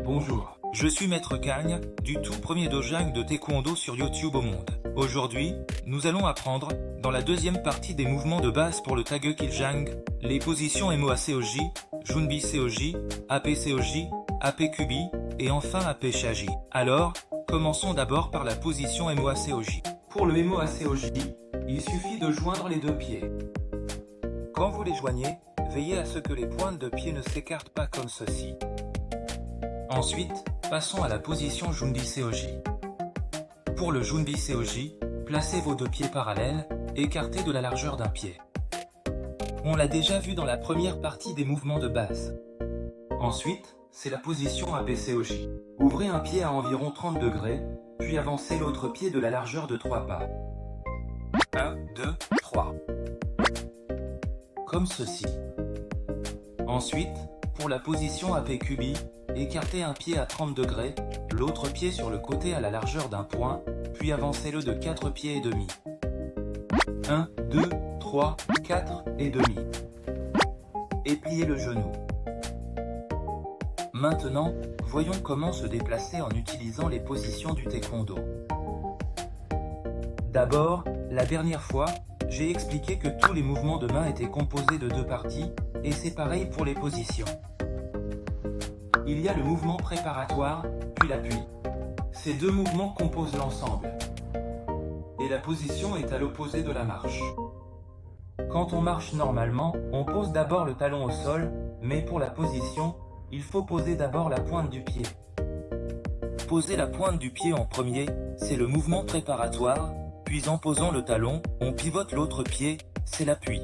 Bonjour, je suis Maître Gagne, du tout premier dojang de taekwondo sur YouTube au monde. Aujourd'hui, nous allons apprendre, dans la deuxième partie des mouvements de base pour le Tage Kiljang, les positions MOA COJ, Junbi COJ, AP COJ, AP Kubi, et enfin AP Shaji. Alors, commençons d'abord par la position MOA COJ. Pour le MOA COJ, il suffit de joindre les deux pieds. Quand vous les joignez, veillez à ce que les pointes de pied ne s'écartent pas comme ceci. Ensuite, passons à la position Junbi COJ. Pour le Junbi COJ, placez vos deux pieds parallèles, écartés de la largeur d'un pied. On l'a déjà vu dans la première partie des mouvements de base. Ensuite, c'est la position AP COJ. Ouvrez un pied à environ 30 degrés, puis avancez l'autre pied de la largeur de 3 pas. 1, 2, 3. Comme ceci. Ensuite, pour la position AP Kubi, écartez un pied à 30 degrés, l'autre pied sur le côté à la largeur d'un point, puis avancez-le de 4 pieds et demi. 1, 2, 3, 4 et demi. Et pliez le genou. Maintenant, voyons comment se déplacer en utilisant les positions du taekwondo. D'abord, la dernière fois, j'ai expliqué que tous les mouvements de main étaient composés de deux parties, et c'est pareil pour les positions. Il y a le mouvement préparatoire, puis l'appui. Ces deux mouvements composent l'ensemble. Et la position est à l'opposé de la marche. Quand on marche normalement, on pose d'abord le talon au sol, mais pour la position, il faut poser d'abord la pointe du pied. Poser la pointe du pied en premier, c'est le mouvement préparatoire, puis en posant le talon, on pivote l'autre pied, c'est l'appui.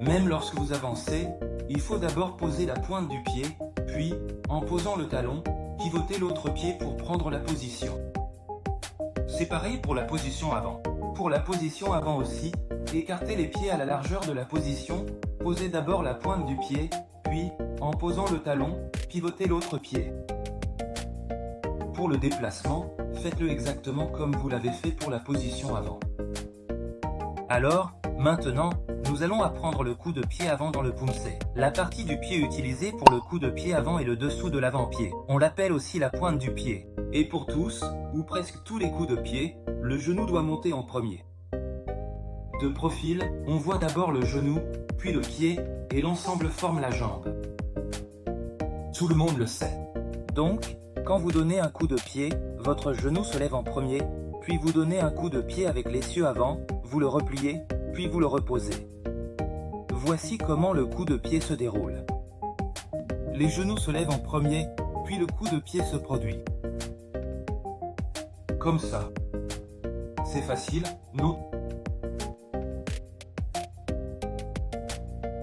Même lorsque vous avancez, il faut d'abord poser la pointe du pied, puis, en posant le talon, pivotez l'autre pied pour prendre la position. C'est pareil pour la position avant. Pour la position avant aussi, écartez les pieds à la largeur de la position, posez d'abord la pointe du pied, puis, en posant le talon, pivotez l'autre pied. Pour le déplacement, faites-le exactement comme vous l'avez fait pour la position avant. Alors, maintenant, nous allons apprendre le coup de pied avant dans le Pumse. La partie du pied utilisée pour le coup de pied avant est le dessous de l'avant-pied. On l'appelle aussi la pointe du pied. Et pour tous, ou presque tous les coups de pied, le genou doit monter en premier. De profil, on voit d'abord le genou, puis le pied, et l'ensemble forme la jambe. Tout le monde le sait. Donc, quand vous donnez un coup de pied, votre genou se lève en premier, puis vous donnez un coup de pied avec l'essieu avant, vous le repliez, puis vous le reposez. Voici comment le coup de pied se déroule. Les genoux se lèvent en premier, puis le coup de pied se produit. Comme ça. C'est facile, non?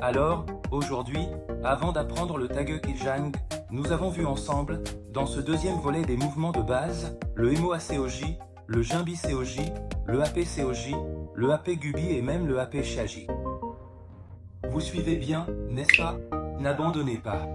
Alors, aujourd'hui, avant d'apprendre le Tage Kiljang, nous avons vu ensemble, dans ce deuxième volet des mouvements de base, le MOA COJ, le Junbi COJ, le AP COJ, le AP Kubi et même le AP Shaji. Vous suivez bien, n'est-ce pas? N'abandonnez pas.